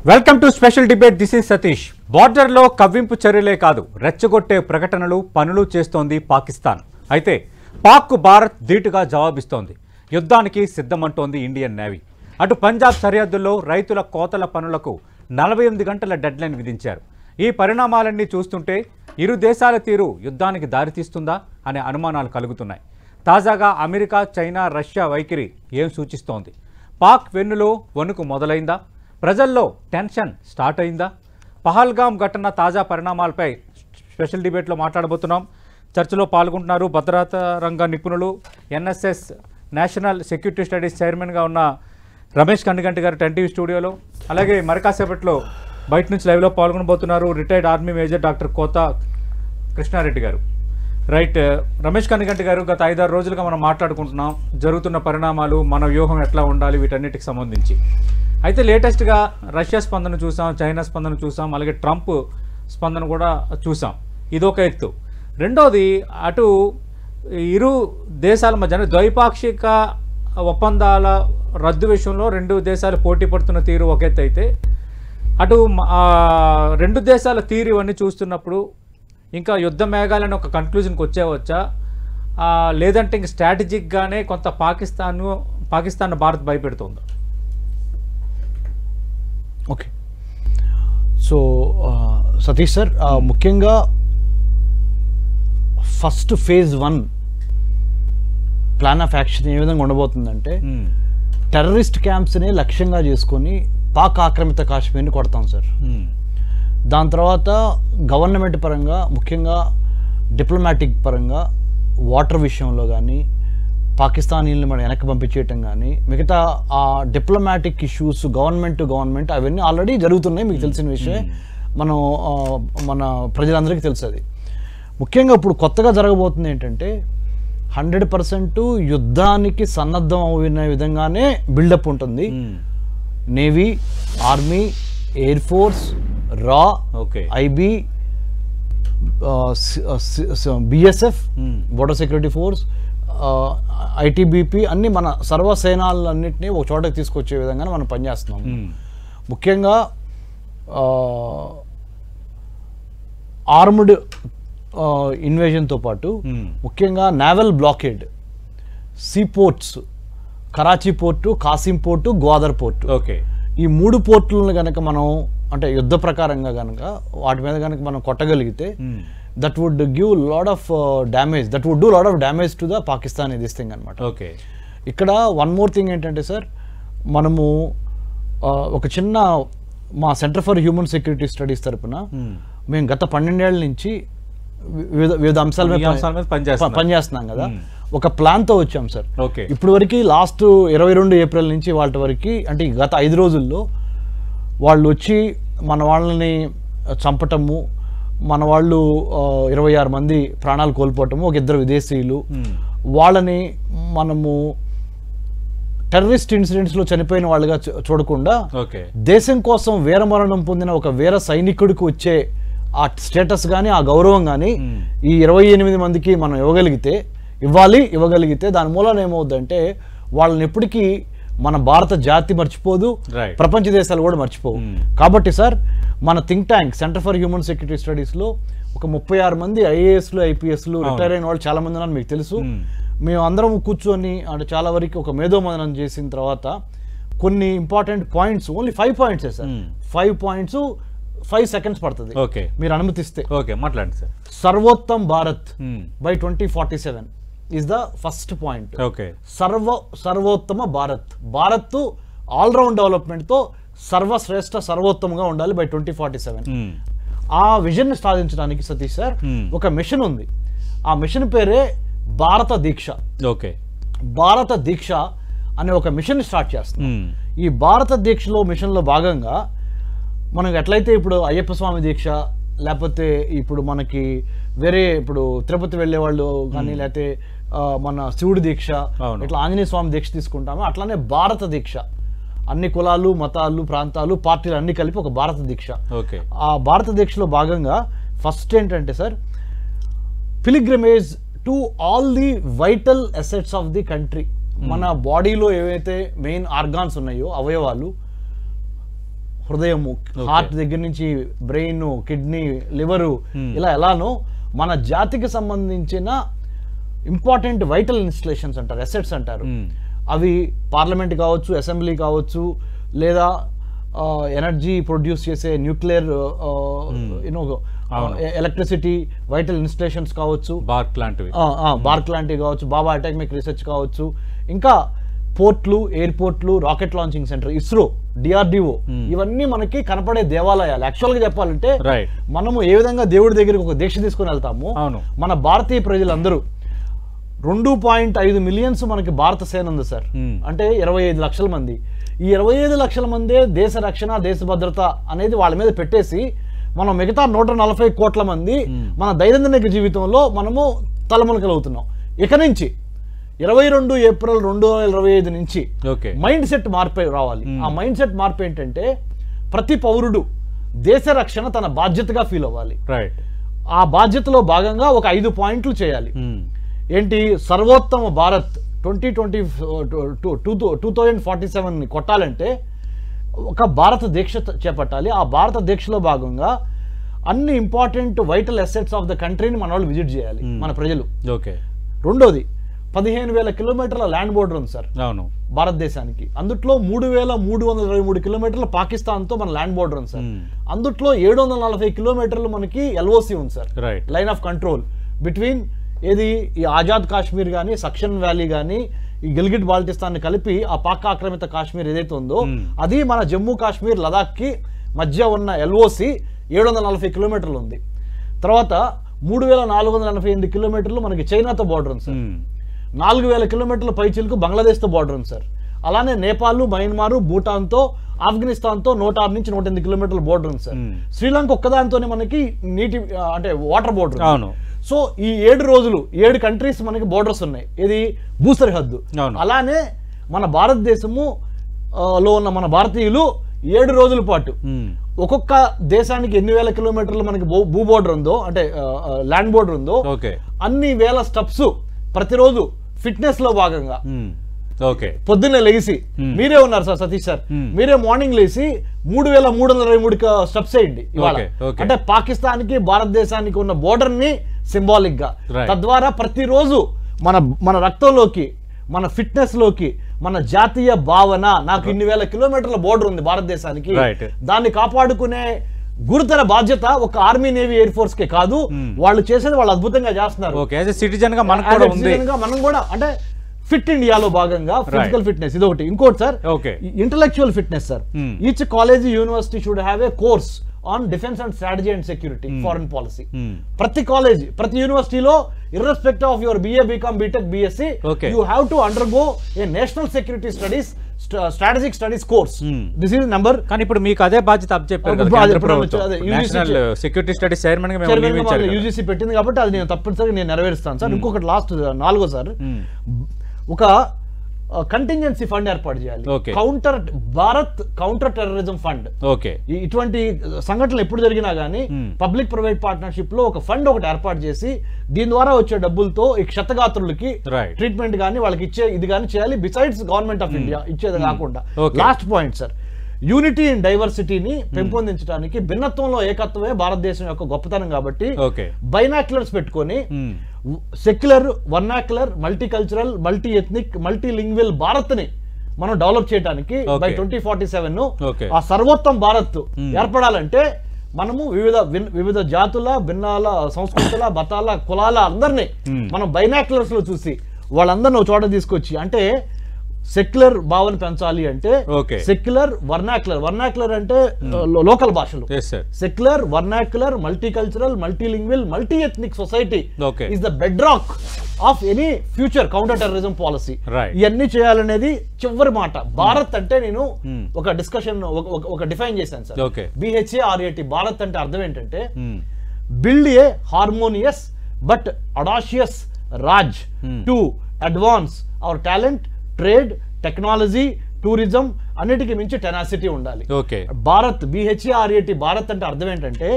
Welcome to special debate. This is Satish. బార్డర్లో కవ్వింపు చర్యలే కాదు, రెచ్చగొట్టే ప్రకటనలు పనులు చేస్తోంది పాకిస్తాన్. అయితే పాక్కు భారత్ ధీటుగా జవాబిస్తోంది. యుద్ధానికి సిద్ధమంటోంది ఇండియన్ నేవీ. అటు పంజాబ్ సరిహద్దుల్లో రైతుల కోతల పనులకు 48 గంటల డెడ్లైన్ విధించారు. ఈ పరిణామాలన్నీ చూస్తుంటే ఇరు దేశాల తీరు యుద్ధానికి దారితీస్తుందా అనే అనుమానాలు కలుగుతున్నాయి. తాజాగా అమెరికా, చైనా, రష్యా వైఖరి ఏం సూచిస్తోంది? పాక్ వెన్నులో వణుకు మొదలైందా? ప్రజల్లో టెన్షన్ స్టార్ట్ అయిందా? పహల్గామ్ ఘటన తాజా పరిణామాలపై స్పెషల్ డిబేట్లో మాట్లాడబోతున్నాం. చర్చలో పాల్గొంటున్నారు భద్రతా రంగ నిపుణులు, ఎన్ఎస్ఎస్ నేషనల్ సెక్యూరిటీ స్టడీస్ చైర్మన్గా ఉన్న రమేష్ కన్నిగంటి గారు 10 TV స్టూడియోలో. అలాగే మరికాసేపట్లో బయట నుంచి లైవ్లో పాల్గొనబోతున్నారు రిటైర్డ్ ఆర్మీ మేజర్ డాక్టర్ కోత కృష్ణారెడ్డి గారు. రైట్, రమేష్ కన్నిగంటి గారు, గత 5-6 రోజులుగా మనం మాట్లాడుకుంటున్నాం జరుగుతున్న పరిణామాలు, మన వ్యూహం ఎట్లా ఉండాలి వీటన్నిటికి సంబంధించి. అయితే లేటెస్ట్గా రష్యా స్పందన చూసాం, చైనా స్పందన చూసాం, అలాగే ట్రంప్ స్పందన కూడా చూసాం. ఇదొక ఎత్తు. రెండోది, అటు ఇరు దేశాల మధ్య ద్వైపాక్షిక ఒప్పందాల రద్దు విషయంలో 2 దేశాలు పోటీ పడుతున్న తీరు ఒక ఎత్తు అయితే, అటు 2 దేశాల తీరు ఇవన్నీ చూస్తున్నప్పుడు ఇంకా యుద్ధ మేఘాలని ఒక కన్క్లూజన్కి వచ్చేవచ్చా, లేదంటే ఇంక స్ట్రాటజిక్గానే కొంత పాకిస్తాన్ భారత్ భయపెడుతుందా? ఓకే, సో సతీష్ సార్, ముఖ్యంగా first phase 1 plan of action ఏ విధంగా ఉండబోతుందంటే, టెర్రరిస్ట్ క్యాంప్స్ని లక్ష్యంగా చేసుకొని పాక్ ఆక్రమిత కాశ్మీర్ని కొడతాం సార్. దాని తర్వాత గవర్నమెంట్ పరంగా, ముఖ్యంగా డిప్లొమాటిక్ పరంగా, వాటర్ విషయంలో కానీ పాకిస్తానీలను మనం వెనక్కి పంపించేయటం కానీ, మిగతా ఆ diplomatic issues government to government అవన్నీ ఆల్రెడీ జరుగుతున్నాయి, మీకు తెలిసిన విషయమే. మన ప్రజలందరికీ తెలుసు. అది ముఖ్యంగా ఇప్పుడు కొత్తగా జరగబోతుంది ఏంటంటే, 100% యుద్ధానికి సన్నద్ధం అయిన విధంగానే బిల్డప్ ఉంటుంది. నేవీ, ఆర్మీ, ఎయిర్ ఫోర్స్, రా, IB, BSF, border security force, ITBP అన్ని మన సర్వసేనాలన్నింటినీ ఒక చోటకి తీసుకొచ్చే విధంగా మనం పనిచేస్తున్నాం. ముఖ్యంగా ఆర్మ్డ్ ఇన్వేజన్తో పాటు ముఖ్యంగా naval blockade, sea ports, Karachi port, Qasim port, Gwadar port, ఈ 3 పోర్టులను కనుక మనం అంటే యుద్ధ ప్రకారంగా కనుక వాటి మీద కనుక మనం కొట్టగలిగితే, that would give lot of damage, that would do lot of damage to the Pakistan this thing అనమాట. ఇక్కడ వన్ మోర్ థింగ్ ఏంటంటే సార్, మనము ఒక చిన్న మా centre for human security studies తరపున మేము గత 12 ఏళ్ల నుంచి వివిధ అంశాల మీద పనిచేస్తున్నాం కదా. ఒక ప్లాన్తో వచ్చాం సార్. ఇప్పుడు వరకు లాస్ట్ 22 ఏప్రిల్ నుంచి వాళ్ళ వరకు, అంటే గత 5 రోజుల్లో వాళ్ళు వచ్చి మన వాళ్ళని చంపటము, మన వాళ్ళు 26 మంది ప్రాణాలు కోల్పోవటము, ఒక 2 విదేశీయులు, వాళ్ళని మనము టెర్రరిస్ట్ ఇన్సిడెంట్స్లో చనిపోయిన వాళ్ళుగా చూడకుండా దేశం కోసం వీరమరణం పొందిన ఒక వీర సైనికుడికి వచ్చే ఆ స్టేటస్ కానీ ఆ గౌరవం కానీ ఈ 28 మందికి మనం ఇవ్వగలిగితే దాని మూలాన ఏమవుద్దంటే, వాళ్ళని ఎప్పటికీ మన భారత జాతి మర్చిపోదు, ప్రపంచ దేశాలు కూడా మర్చిపోవు. కాబట్టి సార్, మన think tank centre for human security స్టడీస్లో ఒక 36 మంది ఐఏఎస్లు, ఐపీఎస్లు రిటైర్ అయిన వాళ్ళు చాలా మంది ఉన్నారు, మీకు తెలుసు. మేము అందరం కూర్చొని అంటే చాలా వరకు ఒక మేధోమదనం చేసిన తర్వాత కొన్ని ఇంపార్టెంట్ పాయింట్స్, ఓన్లీ 5 పాయింట్సే సార్, 5 పాయింట్స్ 5 seconds పడుతుంది మీరు అనుమతిస్తే. మాట్లాడండి sir. Sarvottam Bharat by 2047 is the first point. Sarvottama Bharat all round డెవలప్మెంట్తో సర్వశ్రేష్ఠ సర్వోత్తమంగా ఉండాలి బై 2047. ఆ విజన్ ని సాధించడానికి సతీష్ సార్ ఒక మిషన్ ఉంది. ఆ మిషన్ పేరే భారత దీక్ష. భారత దీక్ష అనే ఒక మిషన్ స్టార్ట్ చేస్తాం. ఈ భారత దీక్షలో మిషన్లో భాగంగా మనకు ఎట్లయితే ఇప్పుడు అయ్యప్ప స్వామి దీక్ష, లేకపోతే ఇప్పుడు మనకి వేరే ఇప్పుడు తిరుపతి వెళ్ళే వాళ్ళు కానీ, లేకపోతే మన శివుడి దీక్ష, ఇట్లా ఆంజనేయ స్వామి దీక్ష తీసుకుంటాము, అట్లానే భారత దీక్ష అన్ని కులాలు, మతాలు, ప్రాంతాలు, పార్టీలు అన్ని కలిపి ఒక భారత దీక్ష. ఆ భారత దీక్షలో భాగంగా ఫస్ట్ ఏంటంటే sir, pilgrimage to all the vital assets of the country. మన బాడీలో ఏవైతే మెయిన్ ఆర్గాన్స్ ఉన్నాయో, అవయవాలు, హృదయము, హార్ట్ దగ్గర నుంచి బ్రెయిన్, కిడ్నీ, లివరు, ఇలా ఎలానో మన జాతికి సంబంధించిన ఇంపార్టెంట్ వైటల్ ఇన్స్టలేషన్స్ అంటారు, అసెట్స్ అంటారు. అవి పార్లమెంట్ కావచ్చు, అసెంబ్లీ కావచ్చు, లేదా ఎనర్జీ ప్రొడ్యూస్ చేసే న్యూక్లియర్ ఎలక్ట్రిసిటీ వైటల్ ఇన్స్టలేషన్స్ కావచ్చు, బార్క్ లాంటివి కావచ్చు, బాబా అటామిక్ రీసెర్చ్ కావచ్చు, ఇంకా పోర్ట్లు, ఎయిర్పోర్ట్లు, rocket launching centre, ISRO, DRDO, ఇవన్నీ మనకి కనపడే దేవాలయాలు. యాక్చువల్గా చెప్పాలంటే మనము ఏ విధంగా దేవుడి దగ్గరికి ఒక దీక్ష తీసుకుని వెళ్తాము, మన భారతీయ ప్రజలందరూ 2.5 మిలియన్స్ మనకి భారత సేన ఉంది సార్. అంటే 25 లక్షల మంది. ఈ 25 లక్షల మందే దేశ రక్షణ, దేశ భద్రత అనేది వాళ్ళ మీద పెట్టేసి మనం మిగతా 140 కోట్ల మంది మన దైనందిన జీవితంలో మనము తలమునకలవుతున్నాం. ఇక నుంచి 22 ఏప్రిల్ 2025 నుంచి మైండ్ సెట్ మార్పు రావాలి. ఆ మైండ్ సెట్ మార్పు ఏంటంటే ప్రతి పౌరుడు దేశ రక్షణ తన బాధ్యతగా ఫీల్ అవ్వాలి. ఆ బాధ్యతలో భాగంగా ఒక 5 పాయింట్లు చేయాలి. ఏంటి? సర్వోత్తమ భారత్ 2047 కొట్టాలంటే ఒక భారత దీక్ష చేపట్టాలి. ఆ భారత దీక్షలో భాగంగా అన్ని important vital assets of the కంట్రీని మన వాళ్ళు విజిట్ చేయాలి, మన ప్రజలు. రెండోది 15,000 కిలోమీటర్ల ల్యాండ్ బోర్డర్ ఉంది సార్ భారతదేశానికి. అందుట్లో 3,323 కిలోమీటర్ల పాకిస్తాన్తో మన ల్యాండ్ బోర్డర్ ఉంది సార్. అందుట్లో 740 కిలోమీటర్లు మనకి ఎల్ఓసి ఉంది sir, line of control between ఏది ఈ ఆజాద్ కాశ్మీర్ కానీ, సక్షన్ వ్యాలీ కానీ, ఈ గిల్గిట్ బాల్టిస్తాన్ కలిపి ఆ పాక్ ఆక్రమిత కాశ్మీర్ ఏదైతే ఉందో అది మన జమ్మూ కాశ్మీర్, లదాఖ్ కి మధ్య ఉన్న ఎల్ఓసి 740 కిలోమీటర్లు ఉంది. తర్వాత 3,488 కిలోమీటర్లు మనకి చైనాతో బార్డర్ ఉంది సార్. 4,000 కిలోమీటర్ల పైచిలకు బంగ్లాదేశ్తో బార్డర్ ఉంది సార్. అలానే నేపాల్, మయన్మార్, భూటాన్తో, ఆఫ్ఘనిస్తాన్తో 106 నుంచి 108 కిలోమీటర్ల బోర్డర్ ఉంది సార్. శ్రీలంక ఒక్కదానితోనే మనకి నీటి అంటే వాటర్ బోర్డర్. సో ఈ 7 రోజులు 7 కంట్రీస్ మనకి బోర్డర్స్ ఉన్నాయి. ఇది భూసరిహద్దు. అలానే మన భారతదేశము లో ఉన్న మన భారతీయులు 7 రోజుల పాటు ఒక్కొక్క దేశానికి ఎన్ని వేల కిలోమీటర్లు మనకి భూ బోర్డర్ ఉందో, అంటే ల్యాండ్ బోర్డర్ ఉందో, అన్ని వేల స్టెప్స్ ప్రతిరోజు ఫిట్నెస్ లో భాగంగా పొద్దున్నే లేచి, మీరే ఉన్నారు సార్ సతీష్ సార్, మీరే మార్నింగ్ లేచి 3,323 స్టెప్స్ వేయండి ఇవాళ. అంటే పాకిస్తాన్ కి భారతదేశానికి ఉన్న బోర్డర్ ని సింబాలిక్ గా, తద్వారా ప్రతిరోజు మన రక్తంలోకి, మన ఫిట్నెస్ లోకి, మన జాతీయ భావన, నాకు ఇన్ని వేల కిలోమీటర్ల బోర్డర్ ఉంది భారతదేశానికి, దాన్ని కాపాడుకునే గురుతర బాధ్యత ఒక ఆర్మీ, నేవీ, ఎయిర్ ఫోర్స్ కే కాదు, వాళ్ళు చేసేది వాళ్ళు అద్భుతంగా చేస్తున్నారు. మనం కూడా అంటే ఫిట్ ఇండియాలో భాగంగా ఫిజికల్ ఫిట్నెస్ ఇది ఒకటి. ఇంకోటి sir intellectual fitness sir. Each college, university should have a course on defence and strategy and security, foreign policy. ప్రతి కాలేజ్, ప్రతి యూనివర్సిటీలో irrespective of your BA, BCom, BTech, BSc, you have to undergo a national security studies, strategic studies course. This is number. కానీ ఇప్పుడు మీకు అదే బాధ్యత అప్పచెప్పారు కదా కేంద్ర ప్రభుత్వం, నేషనల్ సెక్యూరిటీ స్టడీస్ చైర్మన్ గా మేము నియమించారు. UGC పెట్టింది కాబట్టి అది నేను తప్పనిసరిగా నేను నెరవేరుస్తాను సార్. ఇంకొకటి లాస్ట్ 4 సార్, ఒక కంటింజెన్సీ ఫండ్ ఏర్పాటు చేయాలి. Bharat counter terrorism fund. ఇటువంటి సంఘటనలు ఎప్పుడు జరిగినా గానీ పబ్లిక్ ప్రైవేట్ పార్ట్నర్షిప్ లో ఒక ఫండ్ ఒకటి ఏర్పాటు చేసి దీని ద్వారా వచ్చే డబ్బులతో ఈ క్షతగాత్రులకి ట్రీట్మెంట్ గానీ వాళ్ళకి ఇచ్చే ఇది గానీ చేయాలి. బిసైడ్స్ గవర్నమెంట్ ఆఫ్ ఇండియా ఇచ్చేది కాకుండా. Last point sir, unity and డైవర్సిటీని పెంపొందించడానికి, భిన్నత్వంలో ఏకత్వమే భారతదేశం యొక్క గొప్పతనం కాబట్టి బైనాక్యులర్స్ పెట్టుకొని secular, vernacular, multicultural, multi ethnic, multilingual Bharat ని మనం డెవలప్ చేయడానికి బై 2047 ఆ సర్వోత్తమ భారత్ ఏర్పడాలంటే మనము వివిధ జాతుల, భిన్నాల, సంస్కృతుల, మతాల, కులాల అందరినీ మనం బైనాక్యులర్స్ లో చూసి వాళ్ళందరినీ ఒక చోట తీసుకొచ్చి, అంటే సెక్యులర్ భావన పెంచాలి అంటే సెక్యులర్, వర్నాక్యులర్ అంటే లోకల్ భాషలు, secular, vernacular, multicultural, multilingual, multi ethnic society is the bed rock of any future counter terrorism policy. ఇవన్నీ చేయాలనేది చివరి మాట. భారత్ అంటే నేను ఒక డిస్కషన్ ఒక డిఫైన్ చేశాను సార్, BHARAT. భారత్ అంటే అర్థం ఏంటంటే build a harmonious but audacious Raj to advance hour talent, trade, technology, tourism, అన్నిటికీ మించి టెనాసిటీ ఉండాలి. భారత్, BHARAT, భారత్ అంటే అర్థం ఏంటంటే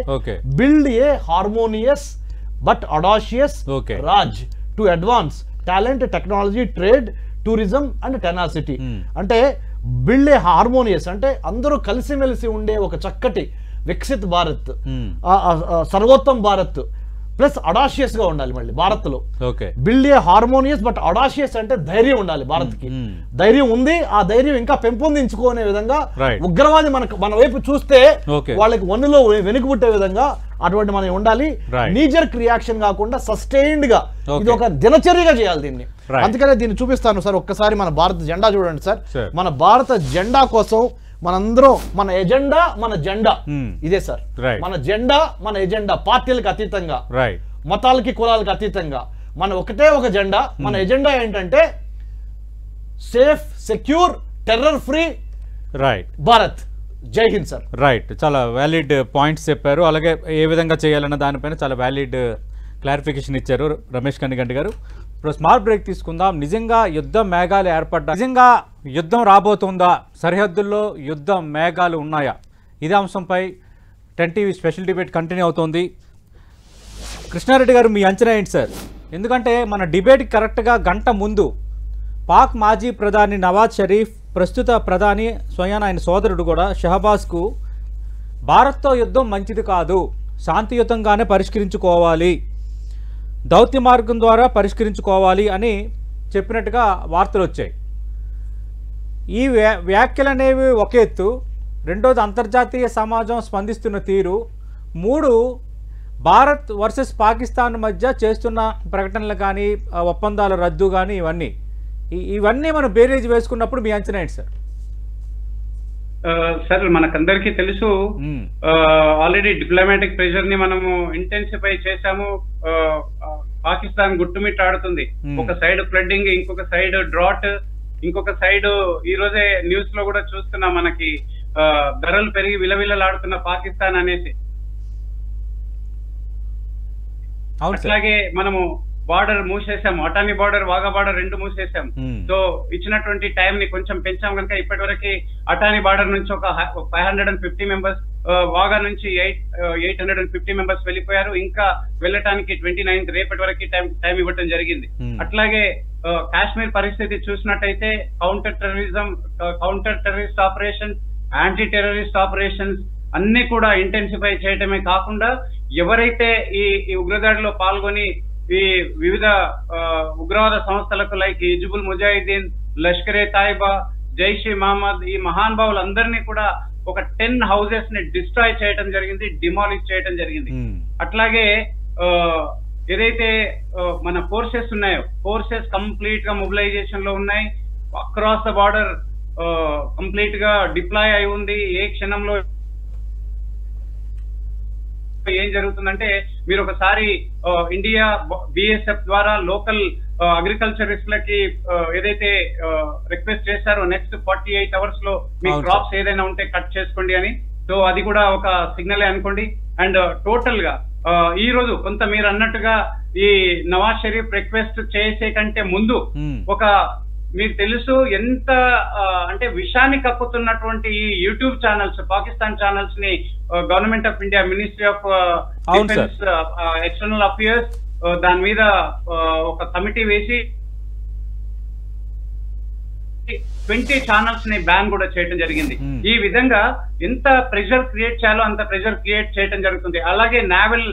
build a harmonious but audacious Raj to advance talent, technology, trade, tourism and tenacity. అంటే బిల్డ్ ఏ హార్మోనియస్ అంటే అందరూ కలిసిమెలిసి ఉండే ఒక చక్కటి వికసిత్ భారత్, సర్వోత్తమ భారత్ ప్లస్ అడాషియస్ గా ఉండాలి. మళ్ళీ భారత్ లో build a harmonious but audacious అంటే ధైర్యం ఉండాలి. భారత్ కి ధైర్యం ఉంది, ఆ ధైర్యం ఇంకా పెంపొందించుకునే విధంగా ఉగ్రవాది మన వైపు చూస్తే వాళ్ళకి వన్నులో వెనుకబుట్టే విధంగా అటువంటి మనం ఉండాలి. నీజర్క్ రియాక్షన్ కాకుండా సస్టైన్డ్ గా ఇది ఒక దినచర్యగా చేయాలి దీన్ని. అందుకనే దీన్ని చూపిస్తాను సార్. ఒక్కసారి మన భారత జెండా చూడండి సార్. మన భారత జెండా కోసం మనందరం మన ఎజెండా మన జెండా ఇదే సార్. మన జెండా మన ఎజెండా పార్టీలకు అతీతంగా, మతాలకి కులాలకు అతీతంగా మన ఒకటే ఒక జెండా. మన ఎజెండా ఏంటంటే safe, secure, terror free Bharat. జై హింద్ సార్. రైట్, చాలా వ్యాలిడ్ పాయింట్స్ చెప్పారు. అలాగే ఏ విధంగా చేయాలన్న దానిపైన చాలా వ్యాలిడ్ క్లారిఫికేషన్ ఇచ్చారు రమేష్ కన్నిగంటి గారు. ఇప్పుడు స్మాల్ బ్రేక్ తీసుకుందాం. నిజంగా యుద్ధ మేఘాలు ఏర్పడ్డా, నిజంగా యుద్ధం రాబోతుందా, సరిహద్దుల్లో యుద్ధ మేఘాలు ఉన్నాయా, ఇదే అంశంపై 10 టీవీ స్పెషల్ డిబేట్ కంటిన్యూ అవుతోంది. కృష్ణారెడ్డి గారు, మీ అంచనా ఏంటి సార్? ఎందుకంటే మన డిబేట్ కరెక్ట్గా గంట ముందు పాక్ మాజీ ప్రధాని నవాజ్ షరీఫ్, ప్రస్తుత ప్రధాని స్వయాన ఆయన సోదరుడు కూడా షహబాజ్కు భారత్తో యుద్ధం మంచిది కాదు, శాంతియుతంగానే పరిష్కరించుకోవాలి, దౌత్య మార్గం ద్వారా పరిష్కరించుకోవాలి అని చెప్పినట్టుగా వార్తలు వచ్చాయి. ఈ వ్యాఖ్యలు అనేవి ఒక ఎత్తు, రెండోది అంతర్జాతీయ సమాజం స్పందిస్తున్న తీరు, 3 భారత్ వర్సెస్ పాకిస్తాన్ మధ్య చేస్తున్న ప్రకటనలు కానీ ఒప్పందాల రద్దు కానీ ఇవన్నీ మనం బేరేజ్ వేసుకున్నప్పుడు మీ అంచనా ఏంటి సార్? సార్, మనకందరికీ తెలుసు, ఆల్రెడీ డిప్లొమాటిక్ ప్రెషర్ ని మనము ఇంటెన్సిఫై చేశాము. పాకిస్తాన్ గుట్టుమిట్టాడుతుంది. ఒక సైడ్ ఫ్లడ్డింగ్, ఇంకొక సైడ్ డ్రాట్, ఇంకొక సైడ్ ఈ రోజే న్యూస్ లో కూడా చూస్తున్నాం మనకి ధరలు పెరిగి విలవిలలాడుతున్న పాకిస్తాన్ అనేసి. అట్లాగే మనము బార్డర్ మూసేసాము, అటానీ బార్డర్, వాఘా బార్డర్ 2 మూసేసాము. సో ఇచ్చినటువంటి టైం ని కొంచెం పెంచాం కనుక ఇప్పటి వరకు అటానీ బార్డర్ నుంచి ఒక 550 మెంబర్స్, వాఘా నుంచి 850 మెంబర్స్ వెళ్ళిపోయారు. ఇంకా వెళ్ళటానికి 29th రేపటి వరకు టైం ఇవ్వటం జరిగింది. అట్లాగే కాశ్మీర్ పరిస్థితి చూసినట్టయితే counter terrorist operation, anti terrorist operations అన్ని కూడా ఇంటెన్సిఫై చేయటమే కాకుండా ఎవరైతే ఈ ఉగ్రదాడిలో పాల్గొని ఈ వివిధ ఉగ్రవాద సంస్థలకు లైక్ హిజ్బుల్ ముజాహిదీన్, లష్కరే తాయిబా, జైష్-ఇ మహమ్మద్, ఈ మహానుభావులందరినీ కూడా ఒక 10 హౌసెస్ ని డిస్ట్రాయ్ చేయడం జరిగింది, డిమాలిష్ చేయడం జరిగింది. అట్లాగే ఏదైతే మన ఫోర్సెస్ ఉన్నాయో, ఫోర్సెస్ కంప్లీట్ గా మొబిలైజేషన్ లో ఉన్నాయి. అక్రాస్ ద బార్డర్ కంప్లీట్ గా డిప్లాయ్ అయి ఉంది. ఏ క్షణంలో ఏం జరుగుతుందంటే, మీరు ఒకసారి ఇండియా బిఎస్ఎఫ్ ద్వారా లోకల్ అగ్రికల్చరిస్టులకి ఏదైతే రిక్వెస్ట్ చేశారో నెక్స్ట్ 48 అవర్స్ లో మీ క్రాప్స్ ఏదైనా ఉంటే కట్ చేసుకోండి అని, సో అది కూడా ఒక సిగ్నలే అనుకోండి. అండ్ టోటల్ గా ఈ రోజు కొంత మీరు అన్నట్టుగా ఈ నవాజ్ షరీఫ్ రిక్వెస్ట్ చేసే కంటే ముందు ఒక మీకు తెలుసు ఎంత అంటే విషాన్ని కక్కుతున్నటువంటి ఈ యూట్యూబ్ ఛానల్స్, పాకిస్తాన్ ఛానల్స్ ని government of India, ministry of defence, external affairs దాని మీద ఒక కమిటీ వేసి 20 ఛానల్స్ ని బ్యాన్ కూడా చేయడం జరిగింది. ఈ విధంగా ఎంత ప్రెషర్ క్రియేట్ చేయాలో అంత ప్రెషర్ క్రియేట్ చేయడం జరుగుతుంది. అలాగే నావల్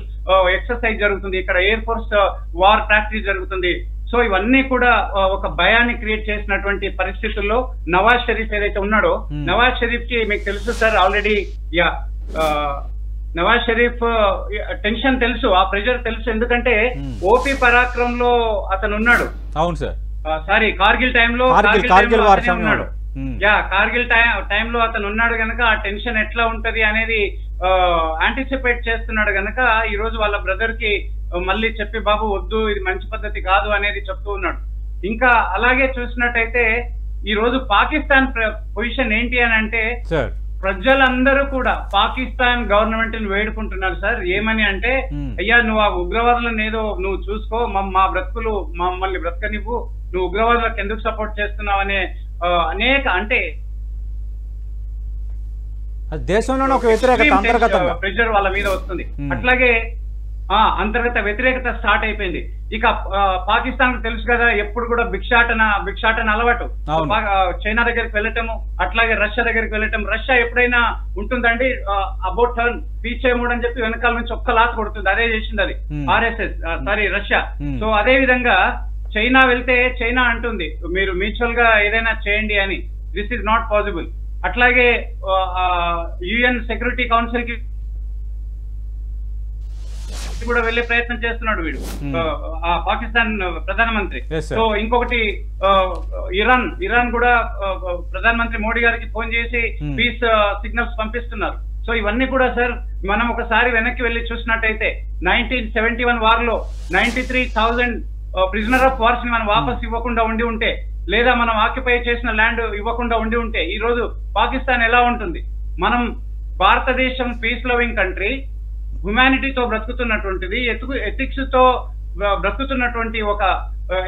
ఎక్సర్సైజ్ జరుగుతుంది, ఇక్కడ ఎయిర్ ఫోర్స్ వార్ ప్రాక్టీస్ జరుగుతుంది. సో ఇవన్నీ కూడా ఒక భయాన్ని క్రియేట్ చేసినటువంటి పరిస్థితుల్లో నవాజ్ షరీఫ్ ఏదైతే ఉన్నాడో, నవాజ్ షరీఫ్ కి మీకు తెలుసు sir already, Nawaz Sharif tension తెలుసు, ఆ ప్రెషర్ తెలుసు. ఎందుకంటే ఓపీ పరాక్రమ్ లో అతను ఉన్నాడు. అవును సార్, సారీ కార్గిల్ టైంలో ఉన్నాడు. కార్గిల్ టైంలో అతను ఉన్నాడు కనుక ఆ టెన్షన్ ఎట్లా ఉంటది అనేది యాంటిసిపేట్ చేస్తున్నాడు కనుక ఈ రోజు వాళ్ళ బ్రదర్ కి మళ్ళీ చెప్పి, బాబు వద్దు, ఇది మంచి పద్ధతి కాదు అనేది చెప్తూ ఉన్నాడు. ఇంకా అలాగే చూసినట్టయితే ఈ రోజు పాకిస్తాన్ పొజిషన్ ఏంటి అని అంటే, ప్రజలందరూ కూడా పాకిస్తాన్ గవర్నమెంట్ ని వేడుకుంటున్నారు సార్. ఏమని అంటే, అయ్యా నువ్వు ఆ ఉగ్రవాదులను ఏదో నువ్వు చూసుకో, మా బ్రతుకులు మమ్మల్ని బ్రతకనివ్వు, నువ్వు ఉగ్రవాదులకు ఎందుకు సపోర్ట్ చేస్తున్నావు అనే అనేక అంటే దేశంలో ఒక వ్యతిరేకత ప్రెషర్ వాళ్ళ మీద వస్తుంది. అట్లాగే అంతర్గత వ్యతిరేకత స్టార్ట్ అయిపోయింది. ఇక పాకిస్తాన్ తెలుసు కదా, ఎప్పుడు కూడా భిక్షాటన అలవాటు. చైనా దగ్గరికి వెళ్ళటము, అట్లాగే రష్యా దగ్గరికి వెళ్ళటం. రష్యా ఎప్పుడైనా ఉంటుందండి అబౌట్ టర్న్ పీచే మూడ్ అని చెప్పి వెనకాల నుంచి ఒక్క లాస్ కొడుతుంది. అదే చేసింది అది ఆర్ఎస్ఎస్ రష్యా. సో అదే విధంగా చైనా వెళ్తే చైనా అంటుంది మీరు మ్యూచువల్ గా ఏదైనా చేయండి అని. This is not possible. అట్లాగే యుఎన్ సెక్యూరిటీ కౌన్సిల్ కి కూడా వెళ్లే ప్రయత్నం చేస్తున్నాడు వీడు పాకిస్తాన్ ప్రధానమంత్రి. సో ఇంకొకటి ఇరాన్ కూడా ప్రధానమంత్రి మోడీ గారికి ఫోన్ చేసి పీస్ సిగ్నల్స్ పంపిస్తున్నారు. సో ఇవన్నీ కూడా సార్ మనం ఒకసారి వెనక్కి వెళ్లి చూసినట్టయితే 1971 వార్ లో 93,000 ప్రిజనర్ ఆఫ్ వార్స్ ని మనం వాపస్ ఇవ్వకుండా ఉండి ఉంటే, లేదా మనం ఆక్యుపై చేసిన ల్యాండ్ ఇవ్వకుండా ఉండి ఉంటే ఈ రోజు పాకిస్తాన్ ఎలా ఉంటుంది? మనం భారతదేశం పీస్ లవింగ్ కంట్రీ, హ్యుమానిటీతో బ్రతుకుతున్నటువంటిది, ఎథిక్స్ తో బ్రతుకుతున్నటువంటి ఒక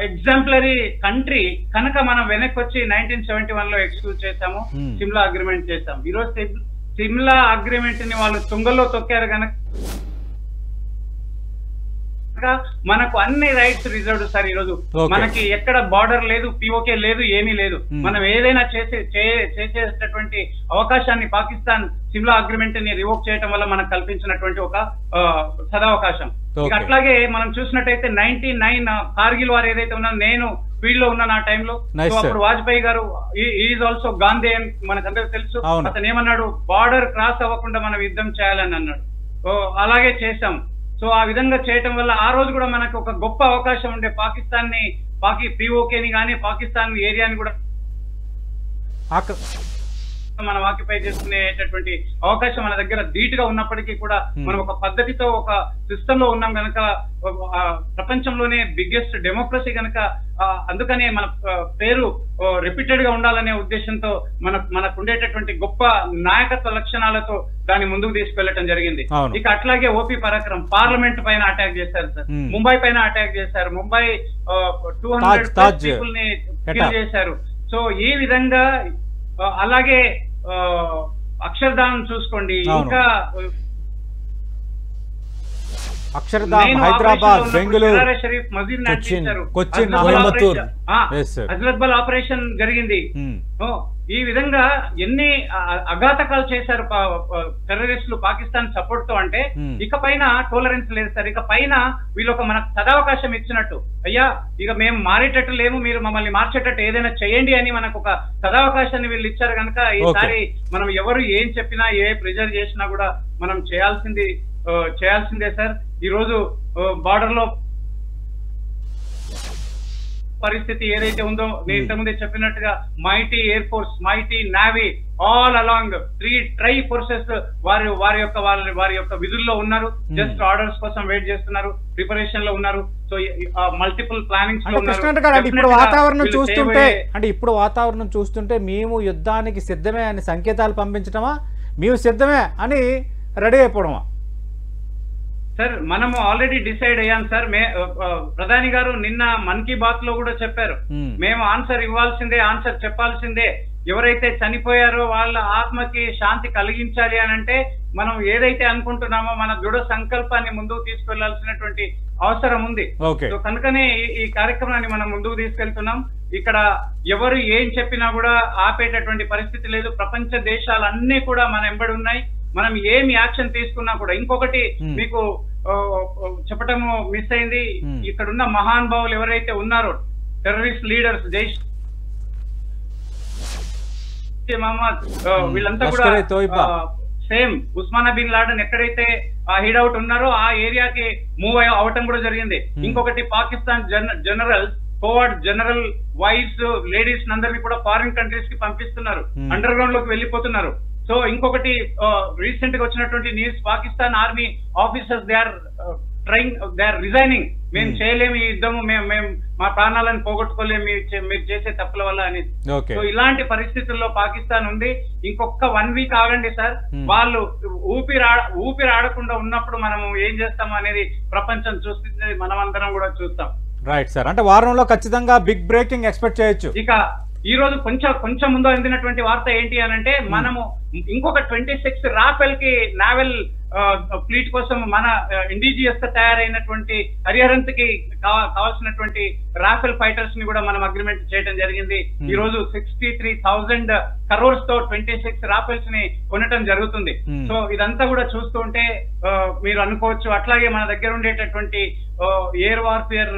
ఎగ్జాంపులరీ కంట్రీ కనుక మనం వెనక్కి వచ్చి 1971 లో ఎక్స్క్యూజ్ చేశాము, సిమ్లా అగ్రిమెంట్ చేశాం. ఈ రోజు సిమ్లా అగ్రిమెంట్ ని వాళ్ళు తుంగల్లో తొక్కారు కనుక మనకు అన్ని రైట్స్ రిజర్వ్డ్ సార్. ఈ రోజు మనకి ఎక్కడ బార్డర్ లేదు, పిఓకే లేదు, ఏమీ లేదు. మనం ఏదైనా చేసేటటువంటి అవకాశాన్ని పాకిస్తాన్ సిమ్లా అగ్రిమెంట్ ని రివోక్ చేయడం వల్ల మనకు కల్పించినటువంటి ఒక సదవకాశం. అట్లాగే మనం చూసినట్టయితే 99 కార్గిల్ వారు ఏదైతే ఉన్నా, నేను ఫీల్డ్ లో ఉన్నాను ఆ టైంలో. అప్పుడు వాజ్పేయి గారు ఈజ్ ఆల్సో గాంధీ అని మనకందరికి తెలుసు. అతను ఏమన్నాడు, బార్డర్ క్రాస్ అవ్వకుండా మనం యుద్ధం చేయాలని అన్నాడు. అలాగే చేశాం. సో ఆ విధంగా చేయటం వల్ల ఆ రోజు కూడా మనకు ఒక గొప్ప అవకాశం ఉండే పాకిస్తాన్ ని పిఓకేని కానీ పాకిస్తాన్ ఏరియాని కూడా మనం ఆక్యుపై చేసుకునేటటువంటి అవకాశం మన దగ్గర ధీటుగా ఉన్నప్పటికీ కూడా మనం ఒక పద్ధతితో ఒక సిస్టమ్ లో ఉన్నాం కనుక, ప్రపంచంలోనే బిగ్గెస్ట్ డెమోక్రసీ కనుక, అందుకనే మన పేరు రిపీటెడ్ గా ఉండాలనే ఉద్దేశంతో మనకు ఉండేటటువంటి గొప్ప నాయకత్వ లక్షణాలతో దాన్ని ముందుకు తీసుకెళ్లటం జరిగింది. ఇక అట్లాగే ఓపీ పరాక్రమ్ పార్లమెంట్ పైన అటాక్ చేశారు సార్, ముంబై పైన అటాక్ చేశారు, ముంబై 200 పీపుల్ ని కిల్ చేశారు. సో ఈ విధంగా అలాగే అక్షర్ధామ్ చూసుకోండి, ఇంకా అక్షర్ధామ్, హైదరాబాద్, బెంగళూరు, షరీఫ్ మసీద్ కొచ్చిన్, అజ్లత్బల్ ఆపరేషన్ జరిగింది. ఈ విధంగా ఎన్ని అఘాతకాలు చేశారు టెర్రరిస్టులు పాకిస్తాన్ సపోర్ట్ తో. అంటే ఇక పైన టోలరెన్స్ లేదు సార్. ఇక పైన వీళ్ళు ఒక మనకు సదావకాశం ఇచ్చినట్టు, అయ్యా ఇక మేము మారేటట్టు లేము, మీరు మమ్మల్ని మార్చేటట్టు ఏదైనా చేయండి అని మనకు ఒక సదావకాశాన్ని వీళ్ళు ఇచ్చారు కనుక ఈసారి మనం ఎవరు ఏం చెప్పినా, ఏ ప్రెజర్ చేసినా కూడా మనం చేయాల్సిందే సార్. ఈ రోజు బార్డర్ లో పరిస్థితి ఏదైతే ఉందో, నేను ఇంతకుముందే చెప్పినట్టుగా mighty air force, mighty navy, all along 3 try forces వారి యొక్క విధుల్లో ఉన్నారు. జస్ట్ ఆర్డర్స్ కోసం వెయిట్ చేస్తున్నారు, ప్రిపరేషన్ లో ఉన్నారు. సో మల్టిపుల్ ప్లానింగ్స్ లో ఉన్నారు. ఇప్పుడు వాతావరణం చూస్తుంటే మేము యుద్ధానికి సిద్ధమే అని సంకేతాలు పంపించడమా, మేము సిద్ధమే అని రెడీ అయిపోవడమా? సార్ మనము ఆల్రెడీ డిసైడ్ అయ్యాం సార్. ప్రధాని గారు నిన్న మన్ కీ బాత్ లో కూడా చెప్పారు, మేము ఆన్సర్ ఇవ్వాల్సిందే, ఆన్సర్ చెప్పాల్సిందే. ఎవరైతే చనిపోయారో వాళ్ళ ఆత్మకి శాంతి కలిగించాలి అని అంటే మనం ఏదైతే అనుకుంటున్నామో మన దృఢ సంకల్పాన్ని ముందుకు తీసుకెళ్లాల్సినటువంటి అవసరం ఉంది. సో కనుకనే ఈ కార్యక్రమాన్ని మనం ముందుకు తీసుకెళ్తున్నాం. ఇక్కడ ఎవరు ఏం చెప్పినా కూడా ఆపేటటువంటి పరిస్థితి లేదు. ప్రపంచ దేశాలన్నీ కూడా మన వెంబడి ఉన్నాయి. మనం ఏమి యాక్షన్ తీసుకున్నా కూడా. ఇంకొకటి మీకు చెప్పటము మిస్ అయింది, ఇక్కడ ఉన్న మహానుభావులు ఎవరైతే ఉన్నారో టెర్రరిస్ట్ లీడర్స్, జైష్ మహమ్మద్, వీళ్ళంతా కూడా సేమ్ ఉస్మానా బిన్ లాడెన్ ఎక్కడైతే హిడౌట్ ఉన్నారో ఆ ఏరియాకి మూవ్ అవటం కూడా జరిగింది. ఇంకొకటి పాకిస్తాన్ జనరల్ వైఫ్స్, లేడీస్ అందరినీ కూడా ఫారిన్ కంట్రీస్ కి పంపిస్తున్నారు, అండర్ గ్రౌండ్ లోకి వెళ్ళిపోతున్నారు. సో ఇంకొకటి రీసెంట్ గా వచ్చినటువంటి news, Pakistan army officers they are resigning. మేము చేయలేము ఈ యుద్ధము, మేము మా ప్రాణాలను పోగొట్టుకోలేము మీరు చేసే తప్పుల వల్ల అని. సో ఇలాంటి పరిస్థితుల్లో పాకిస్తాన్ ఉంది. ఇంకొక 1 వీక్ ఆగండి సార్, వాళ్ళు ఊపిరి ఆడకుండా ఉన్నప్పుడు మనం ఏం చేస్తాం అనేది ప్రపంచం చూస్తుంది, మనమందరం కూడా చూస్తాం. రైట్ సార్, అంటే వారంలో ఖచ్చితంగా బిగ్ బ్రేకింగ్ ఎక్స్పెక్ట్ చేయొచ్చు. ఇక ఈ రోజు కొంచెం ముందు అందినటువంటి వార్త ఏంటి అని అంటే, మనము ఇంకొక 26 రాఫెల్ కి నావెల్ ఫ్లీట్ కోసం మన ఇండిజియస్ గా తయారైనటువంటి హరిహరంత్కి కావాల్సినటువంటి రాఫెల్ ఫైటర్స్ ని కూడా మనం అగ్రిమెంట్ చేయడం జరిగింది. ఈ రోజు 63,000 crores తో 26 రాఫెల్స్ ని కొనటం జరుగుతుంది. సో ఇదంతా కూడా చూస్తుంటే మీరు అనుకోవచ్చు, అట్లాగే మన దగ్గర ఉండేటటువంటి ఎయిర్ వార్ఫేర్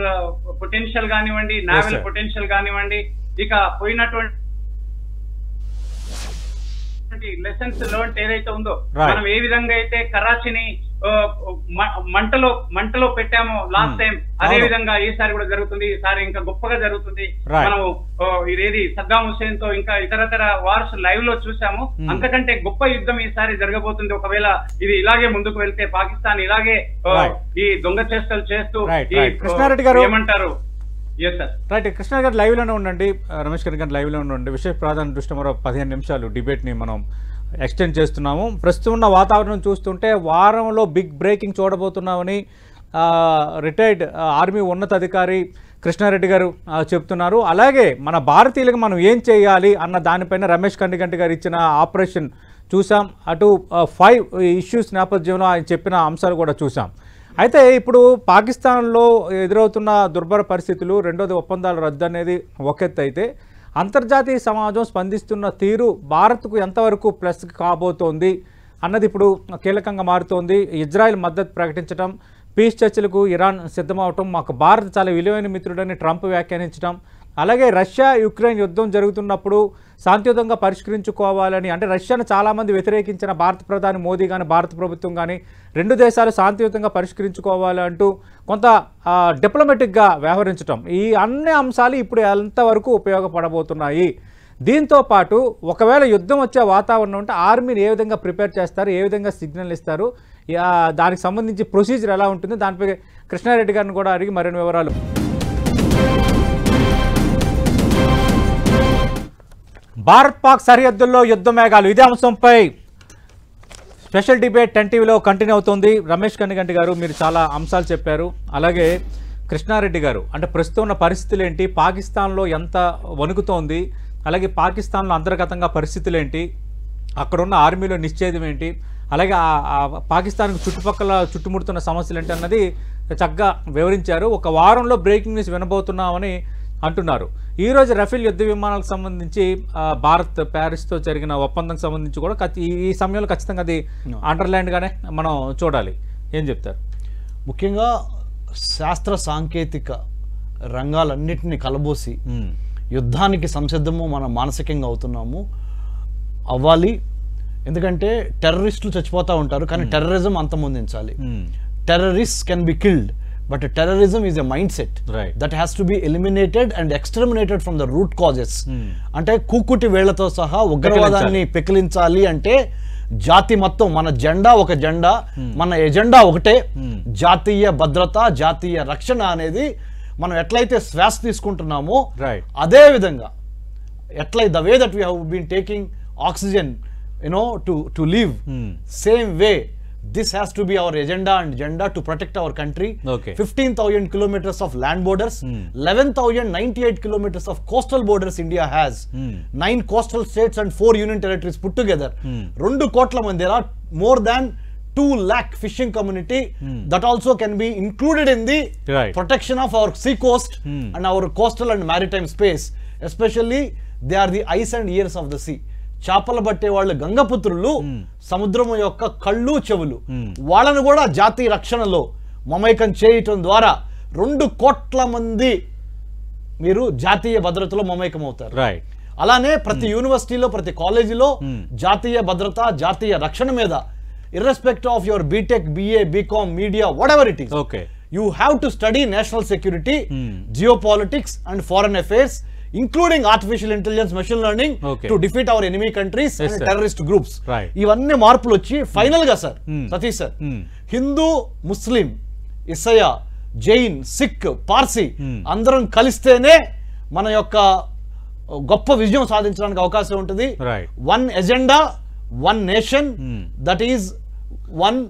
పొటెన్షియల్ కానివ్వండి, నావల్ పొటెన్షియల్ కానివ్వండి, ఇక పోయినటువంటి లెసన్స్ లెర్న్ ఏదైతే ఉందో, మనం ఏ విధంగా అయితే కరాచీని మంటలో పెట్టామో లాస్ట్ టైం, అదే విధంగా ఈసారి కూడా జరుగుతుంది. ఈసారి ఇంకా గొప్పగా జరుగుతుంది. మనము ఇదేది సద్దాం హుసేన్ తో ఇంకా ఇతరతర వార్స్ లైవ్ లో చూసాము. అంతకంటే గొప్ప యుద్ధం ఈసారి జరగబోతుంది. ఒకవేళ ఇది ఇలాగే ముందుకు వెళ్తే, పాకిస్తాన్ ఇలాగే ఈ దొంగ చేష్టలు చేస్తూ కృష్ణారెడ్డి గారు ఏమంటారు? రైట్, కృష్ణ గారు లైవ్ లోనే ఉండండి, రమేష్ గారు లైవ్ లో ఉండండి. విశేష ప్రాధాన్యత దృష్ట్యా మరో 15 నిమిషాలు డిబేట్ ని మనం ఎక్స్టెండ్ చేస్తున్నాము. ప్రస్తుతం ఉన్న వాతావరణం చూస్తుంటే వారంలో బిగ్ బ్రేకింగ్ చూడబోతున్నామని రిటైర్డ్ ఆర్మీ ఉన్నతాధికారి కృష్ణారెడ్డి గారు చెప్తున్నారు. అలాగే మన భారతీయులకు మనం ఏం చేయాలి అన్న దానిపైన రమేష్ కండిగంటి గారు ఇచ్చిన ఆపరేషన్ చూసాం. అటు 5 ఇష్యూస్ నేపథ్యంలో ఆయన చెప్పిన అంశాలు కూడా చూసాం. అయితే ఇప్పుడు పాకిస్తాన్లో ఎదురవుతున్న దుర్భర పరిస్థితులు, రెండోది ఒప్పందాల రద్దు అనేది ఒక ఎత్తు అయితే, అంతర్జాతీయ సమాజం స్పందిస్తున్న తీరు భారత్కు ఎంతవరకు ప్లస్ కాబోతోంది అన్నది ఇప్పుడు కీలకంగా మారుతోంది. ఇజ్రాయెల్ మద్దతు ప్రకటించడం, పీస్ చర్చలకు ఇరాన్ సిద్ధమవటం, మాకు భారత్ చాలా విలువైన మిత్రుడని ట్రంప్ వ్యాఖ్యానించడం, అలాగే రష్యా యుక్రెయిన్ యుద్ధం జరుగుతున్నప్పుడు శాంతియుతంగా పరిష్కరించుకోవాలని, అంటే రష్యాను చాలామంది వ్యతిరేకించిన భారత ప్రధాని మోదీ కానీ భారత ప్రభుత్వం కానీ రెండు దేశాలు శాంతియుతంగా పరిష్కరించుకోవాలంటూ కొంత డిప్లొమాటిక్గా వ్యవహరించడం, ఈ అన్ని అంశాలు ఇప్పుడు ఎంతవరకు ఉపయోగపడబోతున్నాయి? దీంతో పాటు ఒకవేళ యుద్ధం వచ్చే వాతావరణం ఉంటే ఆర్మీని ఏ విధంగా ప్రిపేర్ చేస్తారు, ఏ విధంగా సిగ్నల్ ఇస్తారు, దానికి సంబంధించి ప్రొసీజర్ ఎలా ఉంటుంది, దానిపై కృష్ణారెడ్డి గారిని కూడా అడిగి మరిన్ని వివరాలు. భారత్ పాక్ సరిహద్దుల్లో యుద్ధ మేఘాలు, ఇదే అంశంపై స్పెషల్ డిబేట్ 10 టీవీలో కంటిన్యూ అవుతుంది. రమేష్ కండిగంటి గారు మీరు చాలా అంశాలు చెప్పారు. అలాగే కృష్ణారెడ్డి గారు, అంటే ప్రస్తుతం ఉన్న పరిస్థితులు ఏంటి, పాకిస్తాన్లో ఎంత వణుకుతోంది, అలాగే పాకిస్తాన్లో అంతర్గతంగా పరిస్థితులు ఏంటి, అక్కడున్న ఆర్మీలో నిశ్చేదం ఏంటి, అలాగే పాకిస్తాన్కు చుట్టుపక్కల చుట్టుముడుతున్న సమస్యలు ఏంటి అన్నది చక్కగా వివరించారు. ఒక వారంలో బ్రేకింగ్ న్యూస్ వినబోతున్నామని అంటున్నారు. ఈరోజు రఫేల్ యుద్ధ విమానాలకు సంబంధించి భారత్ ప్యారిస్తో జరిగిన ఒప్పందంకి సంబంధించి కూడా ఈ సమయంలో ఖచ్చితంగా అది అండర్లైన్గానే మనం చూడాలి. ఏం చెప్తారు? ముఖ్యంగా శాస్త్ర సాంకేతిక రంగాలన్నింటినీ కలబోసి యుద్ధానికి సంసిద్ధము మనం మానసికంగా అవుతున్నాము, అవ్వాలి. ఎందుకంటే టెర్రరిస్టులు చచ్చిపోతూ ఉంటారు, కానీ టెర్రరిజం అంతమొందించాలి. Terrorist can be killed, but terrorism is a mindset that has to be eliminated and exterminated from the root causes. అంటే కూకుటి వేళ్లతో సహా ఉగ్రవాదాన్ని పెకిలించాలి అంటే జాతి మొత్తం, మన జెండా ఒక జెండా, మన ఎజెండా ఒకటే, జాతీయ భద్రత, జాతీయ రక్షణ అనేది మనం ఎట్లయితే శ్వాస తీసుకుంటున్నామో అదే విధంగా ఎట్లయితే the way that we have been taking oxygen, you know, to live, same way this has to be our agenda to protect our country. 15,000 kilometers of land borders, 11,098 kilometers of coastal borders India has, 9 coastal states and 4 union territories put together. 2 కోట్ల మంది, there are more than 2 lakh fishing community that also can be included in the protection of our sea coast and our coastal and maritime space. Especially they are the eyes and ears of the sea. చేపలు పట్టే వాళ్ళు గంగపుత్రులు, సముద్రము యొక్క కళ్ళు చెవులు, వాళ్ళను కూడా జాతీయ రక్షణలో మమైకం చేయటం ద్వారా 2 కోట్ల మంది మీరు జాతీయ భద్రతలో మమైకం అవుతారు. అలానే ప్రతి యూనివర్సిటీలో, ప్రతి కాలేజీలో జాతీయ భద్రత, జాతీయ రక్షణ మీద, irrespective of your BTech, BA, BCom, media, whatever it is, you have to study national security, geopolitics and foreign affairs, including artificial intelligence, machine learning, to defeat our enemy countries and terrorist groups. ఇవన్నీ మార్పులు వచ్చి final గా sir Satish sir, Hindu, ముస్లిం, ఇసయ, Jain, sick, Parsi అందరం కలిస్తేనే మన యొక్క గొప్ప విజయం సాధించడానికి అవకాశం ఉంటుంది. One agenda, one nation, that is one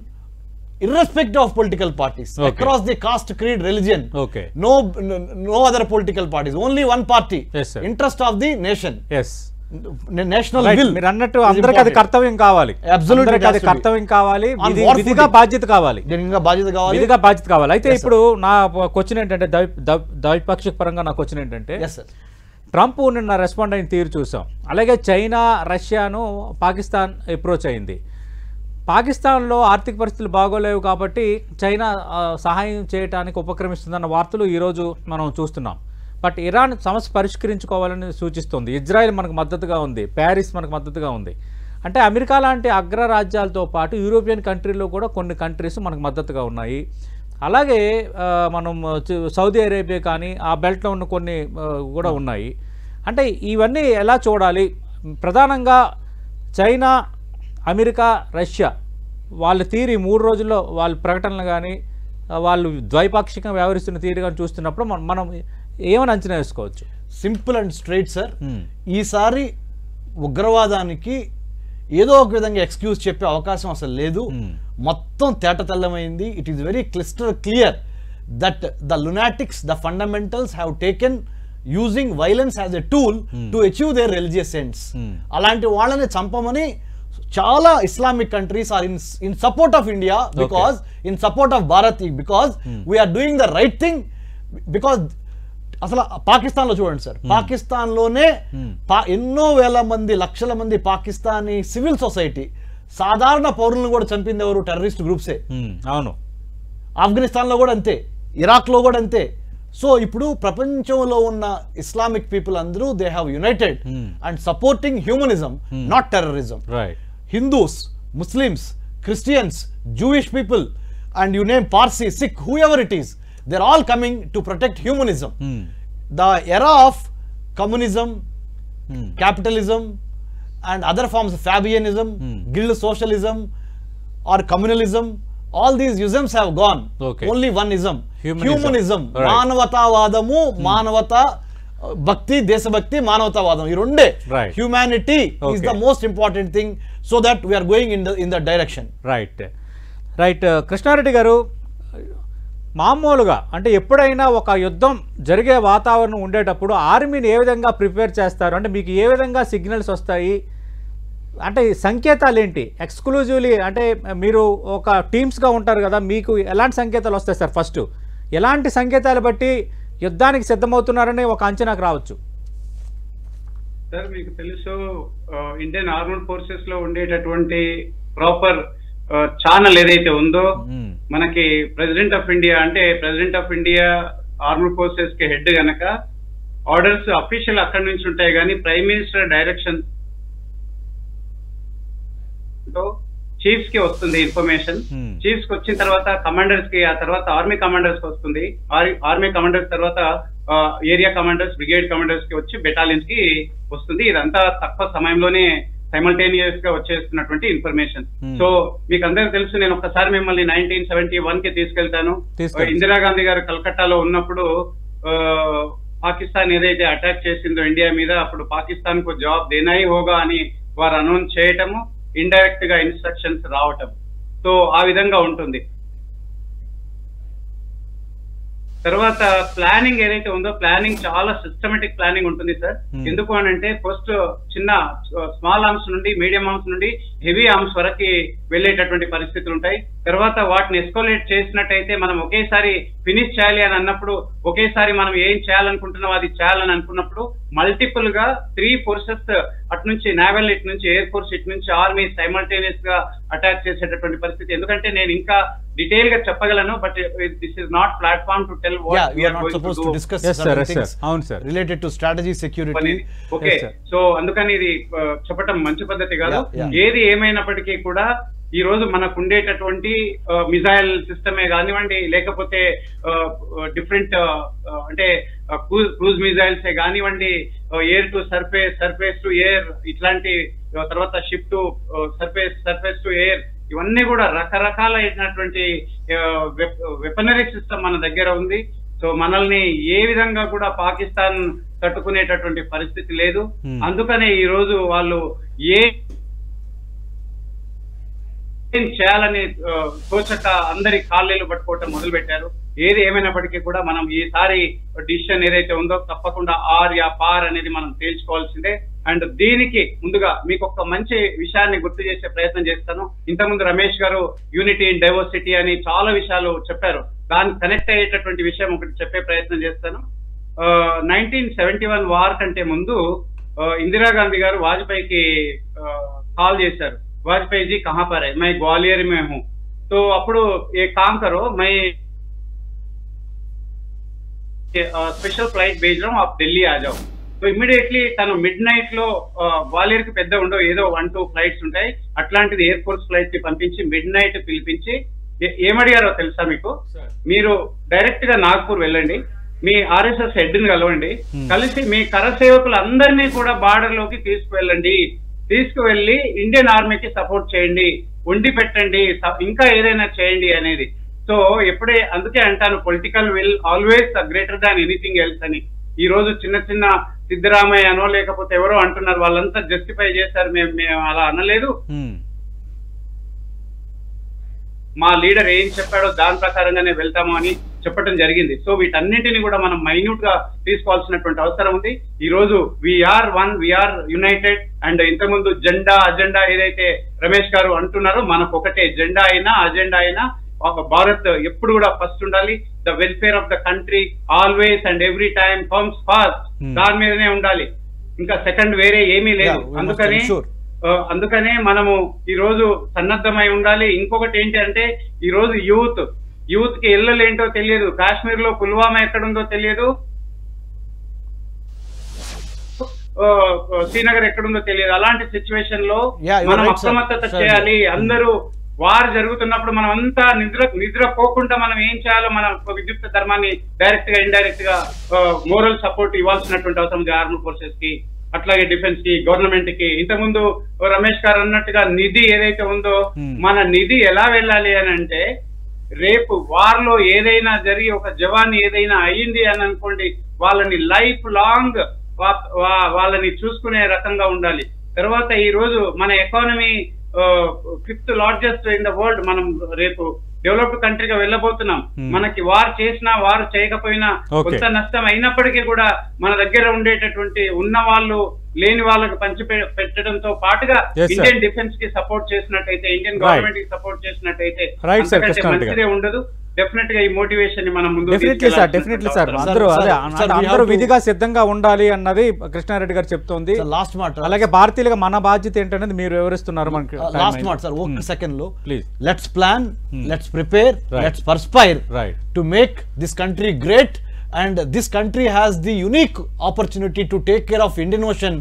irrespective of political parties, across the caste, creed, religion, no other political parties, only one party, interest of the nation. National Right. Will మీరు అన్నట్టు అందరికీ అది కర్తవ్యం కావాలి, Absolutely అందరికీ అది has to be. కర్తవ్యం కావాలి, On విధి- war విధిగా footing. బాధ్యత కావాలి, దీనికి బాధ్యత కావాలి. విధిగా బాధ్యత కావాలి. అయితే ఇప్పుడు నా క్వశ్చన్ ఏంటంటే ద్వైపాక్షిక పరంగా నా క్వశ్చన్ ఏంటంటే ఎస్ సార్. ట్రంప్ నిన్న రెస్పాండ్ అయిన తీరు చూసాం, అలాగే చైనా రష్యాను పాకిస్తాన్ అప్రోచ్ అయింది. పాకిస్తాన్లో ఆర్థిక పరిస్థితులు బాగోలేవు కాబట్టి చైనా సహాయం చేయడానికి ఉపక్రమిస్తుందన్న వార్తలు ఈరోజు మనం చూస్తున్నాం. బట్ ఇరాన్ సమస్య పరిష్కరించుకోవాలని సూచిస్తుంది, ఇజ్రాయెల్ మనకు మద్దతుగా ఉంది, ప్యారిస్ మనకు మద్దతుగా ఉంది. అంటే అమెరికా లాంటి అగ్రరాజ్యాలతో పాటు యూరోపియన్ కంట్రీలో కూడా కొన్ని కంట్రీస్ మనకు మద్దతుగా ఉన్నాయి. అలాగే మనం సౌదీ అరేబియా కానీ ఆ బెల్ట్లో ఉన్న కొన్ని కూడా ఉన్నాయి. అంటే ఇవన్నీ ఎలా చూడాలి? ప్రధానంగా చైనా, అమెరికా, రష్యా వాళ్ళ తీరు 3 రోజుల్లో వాళ్ళ ప్రకటనలు కానీ వాళ్ళు ద్వైపాక్షికంగా వ్యవహరిస్తున్న తీరు కానీ చూస్తున్నప్పుడు మనం ఏమని అంచనా వేసుకోవచ్చు? Simple and straight sir. ఈసారి ఉగ్రవాదానికి ఏదో ఒక విధంగా ఎక్స్క్యూజ్ చెప్పే అవకాశం అసలు లేదు. మొత్తం తేట తెల్లమైంది. ఇట్ ఈస్ వెరీ క్లిస్టర్ clear that the lunatics, the fundamentals have taken using violence as a tool to achieve their religious ends. అలాంటి వాళ్ళని చంపమని చాలా Islamic countries are in support of India, because in support of Bharat, because we are doing the right thing. Because అసలు పాకిస్తాన్లో చూడండి sir, పాకిస్తాన్లోనే ఎన్నో వేల మంది, లక్షల మంది పాకిస్తానీ సివిల్ సొసైటీ, సాధారణ పౌరులను కూడా చంపింది ఎవరు? టెర్రరిస్ట్ గ్రూప్సే. అవును. ఆఫ్ఘనిస్తాన్లో కూడా అంతే, ఇరాక్లో కూడా అంతే. సో ఇప్పుడు ప్రపంచంలో ఉన్న ఇస్లామిక్ పీపుల్ అందరూ they have United and supporting humanism, not terrorism. Hindus, Muslims, Christians, Jewish people, and you name Parsi, Sikh, whoever it is, they're all coming to protect humanism. The era of communism, capitalism and other forms of Fabianism, guild socialism or communalism, all these isms have gone. Only one ism, humanism. Manavata manavata bhakti, deshabhakti, manavata ఈ రెండే. Humanity is the most important thing, so that we are going in the direction. Right. Krishna Reddy garu, మామూలుగా అంటే ఎప్పుడైనా ఒక యుద్ధం జరిగే వాతావరణం ఉండేటప్పుడు ఆర్మీని ఏ విధంగా ప్రిపేర్ చేస్తారు? అంటే మీకు ఏ విధంగా సిగ్నల్స్ వస్తాయి? అంటే సంకేతాలు ఏంటి? ఎక్స్క్లూజివ్లీ అంటే మీరు ఒక టీమ్స్గా ఉంటారు కదా, మీకు ఎలాంటి సంకేతాలు వస్తాయి సార్? ఫస్ట్ ఎలాంటి సంకేతాలు బట్టి యుద్ధానికి సిద్ధమవుతున్నారని ఒక అంచనాకు రావచ్చు? సార్, మీకు తెలుసు ఇండియన్ ఆర్మడ్ ఫోర్సెస్ లో ఉండేటటువంటి ప్రాపర్ ఛానల్ ఏదైతే ఉందో, మనకి ప్రెసిడెంట్ ఆఫ్ ఇండియా అంటే president of India armed forces కి హెడ్ గనక ఆర్డర్స్ అఫీషియల్ అక్కడి నుంచి ఉంటాయి, కానీ ప్రైమ్ మినిస్టర్ డైరెక్షన్ చీఫ్స్ కి వస్తుంది ఇన్ఫర్మేషన్. చీఫ్స్ కి వచ్చిన తర్వాత కమాండర్స్ కి, ఆ తర్వాత ఆర్మీ కమాండర్స్ కి వస్తుంది. ఆర్మీ కమాండర్స్ తర్వాత ఏరియా కమాండర్స్, బ్రిగేడ్ కమాండర్స్ కి వచ్చి బెటాలియన్స్ కి వస్తుంది. ఇదంతా తక్కువ సమయంలోనే సైమల్టేనియస్ గా వచ్చేస్తున్నటువంటి ఇన్ఫర్మేషన్. సో మీకు అందరికి తెలుసు, నేను ఒక్కసారి మిమ్మల్ని 1971 కి తీసుకెళ్తాను. ఇందిరాగాంధీ గారు కలకట్టాలో ఉన్నప్పుడు పాకిస్తాన్ ఏదైతే అటాక్ చేసిందో ఇండియా మీద, అప్పుడు పాకిస్తాన్ కు జవాబ్ దేనాయి హోగా అని వారు అనౌన్స్ చేయటము, ఇండైరెక్ట్ గా ఇన్స్ట్రక్షన్స్ రావటం. సో ఆ విధంగా ఉంటుంది. తర్వాత ప్లానింగ్ ఏదైతే ఉందో, ప్లానింగ్ చాలా సిస్టమేటిక్ ప్లానింగ్ ఉంటుంది సార్. ఎందుకు అని అంటే ఫస్ట్ చిన్న స్మాల్ ఆర్మ్స్ నుండి మీడియం ఆర్మ్స్ నుండి హెవీ ఆర్మ్స్ వరకు వెళ్ళేటటువంటి పరిస్థితులు ఉంటాయి. తర్వాత వాటిని ఎస్కోలేట్ చేసినట్టయితే మనం ఒకేసారి ఫినిష్ చేయాలి అని అన్నప్పుడు, ఒకేసారి మనం ఏం చేయాలనుకుంటున్నాం అది చేయాలని అనుకున్నప్పుడు మల్టిపుల్ గా 3 ఫోర్సెస్ అటు నుంచి నేవల్, ఇటు నుంచి ఎయిర్ ఫోర్స్, ఇటు నుంచి ఆర్మీ సైమల్టేనియస్ గా అటాక్ చేసేటటువంటి పరిస్థితి. ఎందుకంటే నేను ఇంకా డీటెయిల్ గా చెప్పగలను, but this is not platform to tell what we are not supposed to discuss certain things related to strategy, security. Okay, so అందుకని ఇది చెప్పటం మంచి పద్ధతి కాదు. ఏది ఏమైనప్పటికీ కూడా ఈ రోజు మనకు ఉండేటటువంటి మిజైల్ సిస్టమే కానివ్వండి, లేకపోతే డిఫరెంట్ అంటే క్రూజ్ మిజైల్స్ కానివ్వండి, air to surface, surface to air, ఇట్లాంటి, తర్వాత ship to surface, surface to air, ఇవన్నీ కూడా రకరకాలైనటువంటి వెపనరీ సిస్టమ్ మన దగ్గర ఉంది. సో మనల్ని ఏ విధంగా కూడా పాకిస్తాన్ తట్టుకునేటటువంటి పరిస్థితి లేదు. అందుకనే ఈ రోజు వాళ్ళు ఏం చేయాలని తోచక అందరి కాళ్ళేలు పట్టుకోవటం మొదలు పెట్టారు. ఏది ఏమైనప్పటికీ కూడా మనం ఈసారి డిసిషన్ ఏదైతే ఉందో తప్పకుండా ఆర్ యా పార్ అనేది మనం తేల్చుకోవాల్సిందే. అండ్ దీనికి ముందుగా మీకు ఒక మంచి విషయాన్ని గుర్తు చేసే ప్రయత్నం చేస్తాను. ఇంతకుముందు రమేష్ గారు యూనిటీ ఇన్ డైవర్సిటీ అని చాలా విషయాలు చెప్పారు. దానికి కనెక్ట్ అయ్యేటటువంటి విషయం ఒకటి చెప్పే ప్రయత్నం చేస్తాను. 1971 వార్ కంటే ముందు ఇందిరాగాంధీ గారు వాజ్పేయికి కాల్ చేశారు, वाजपेयी जी कहाँ पर है, मैं ग्वालियर में हूँ, तो अప్పుడు ये काम करो, मैं स्पेशल फ्लाइट भेज रहा हूँ, आप दिल्ली आ जाओ. तो इमीडिएटली తను మిడ్ నైట్ లో గ్వాలియర్ కి పెద్ద ఉండవు, ఏదో 1-2 ఫ్లైట్స్ ఉంటాయి, అట్లాంటిది ఎయిర్ ఫోర్స్ ఫ్లైట్ కి పంపించి మిడ్ నైట్ పిలిపించి ఏమడిగారో తెలుసా మీకు? మీరు డైరెక్ట్ గా నాగ్పూర్ వెళ్ళండి, మీ ఆర్ఎస్ఎస్ హెడ్ ని కలవండి, కలిసి మీ కరసేవకులు అందరినీ కూడా బార్డర్ లోకి తీసుకువెళ్ళి ఇండియన్ ఆర్మీకి సపోర్ట్ చేయండి, ఉండి పెట్టండి, ఇంకా ఏదైనా చేయండి అనేది. సో ఎప్పుడే అందుకే అంటాను, political will always greater than anything else అని. ఈ రోజు చిన్న చిన్న సిద్ధరామయ్యనో లేకపోతే ఎవరో అంటున్నారు, వాళ్ళంతా జస్టిఫై చేశారు, మేము అలా అనలేదు, మా లీడర్ ఏం చెప్పాడో దాని ప్రకారంగానే వెళ్తాము అని చెప్పడం జరిగింది. సో వీటన్నింటినీ కూడా మనం మైన్యూట్ గా తీసుకోవాల్సినటువంటి అవసరం ఉంది. ఈ రోజు we are one, we are united. And ఇంతకుముందు అజెండా ఏదైతే రమేష్ గారు అంటున్నారో, మనకు ఒకటే జెండా అయినా అజెండా అయినా, భారత్ ఎప్పుడు కూడా ఫస్ట్ ఉండాలి. The welfare of the country always and every time comes first, దాని మీదనే ఉండాలి, ఇంకా సెకండ్ వేరే ఏమీ లేదు. అందుకనే మనము ఈ రోజు సన్నద్ధమై ఉండాలి. ఇంకొకటి ఏంటి అంటే, ఈ రోజు యూత్ కి ఇళ్ళలేంటో తెలియదు, కాశ్మీర్ లో పుల్వామా ఎక్కడుందో తెలియదు, శ్రీనగర్ ఎక్కడుందో తెలియదు. అలాంటి సిచ్యువేషన్ లో మనం అప్రమత్తత చేయాలి. అందరూ వార్ జరుగుతున్నప్పుడు మనం అంతా నిద్రపోకుండా మనం ఏం చేయాలో, మన విద్యుత్ ధర్మాన్ని డైరెక్ట్ గా ఇండైరెక్ట్ గా మోరల్ సపోర్ట్ ఇవ్వాల్సినటువంటి అవసరం ఉంది ఆర్మీ ఫోర్సెస్ కి, అట్లాగే డిఫెన్స్ కి, గవర్నమెంట్ కి. ఇంతకుముందు రమేష్ గారు అన్నట్టుగా నిధి ఏదైతే ఉందో, మన నిధి ఎలా వెళ్ళాలి అని అంటే, రేపు వార్ లో ఏదైనా జరిగి ఒక జవాన్ ఏదైనా అయ్యింది అని అనుకోండి, వాళ్ళని లైఫ్ లాంగ్ వాళ్ళని చూసుకునే రకంగా ఉండాలి. తర్వాత ఈ రోజు మన economy 5th largest in the world. మనం రేపు డెవలప్డ్ కంట్రీగా వెళ్ళబోతున్నాం. మనకి వార్ చేసినా వార్ చేయకపోయినా కొంత నష్టం అయినప్పటికీ కూడా మన దగ్గర ఉండేటటువంటి ఉన్న వాళ్ళు లేని వాళ్ళకి పంచి పెట్టడంతో పాటుగా ఇండియన్ డిఫెన్స్ కి సపోర్ట్ చేసినట్టయితే, ఇండియన్ గవర్నమెంట్ కి సపోర్ట్ చేసినట్టయితే మంచిదే ఉండదు. డెఫినెట్ గా ఈ మోటివేషన్ ని మనం ముందు డెఫినెట్లీ సార్ అందరూ విధిగా సిద్ధంగా ఉండాలి అన్నది కృష్ణారెడ్డి గారు చెప్తోంది. లాస్ట్ మాట, అలాగే భారతీయులుగా మన బాధ్యత ఏంటనేది మీరు వివరిస్తున్నారు మనకి. లాస్ట్ మాట సార్, ఒక్క సెకండ్ లో please. Let's plan, let's prepare, let's perspire to make this country great. And this country has the unique opportunity to take care of Indian Ocean,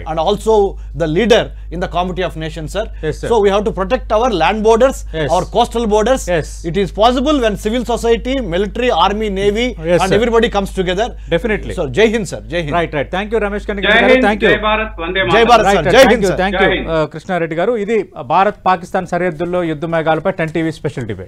and also the leader in the Committee of Nations, sir. Yes, sir. So we have to protect our land borders, our coastal borders. It is possible when civil society, military, army, navy, and sir, everybody comes together. Definitely. So Jai Hind, sir. Jai Hind. Right. Thank you, Ramesh Kanni garu. Thank you. Jai Bharat, Vande Mataram. Jai Bharat, sir. Jai Hind, sir. Thank you, Krishnareddy garu. Idi Bharat Pakistan సరిహద్దుల్లో యుద్ధ మేఘాలపై 10 TV special debate.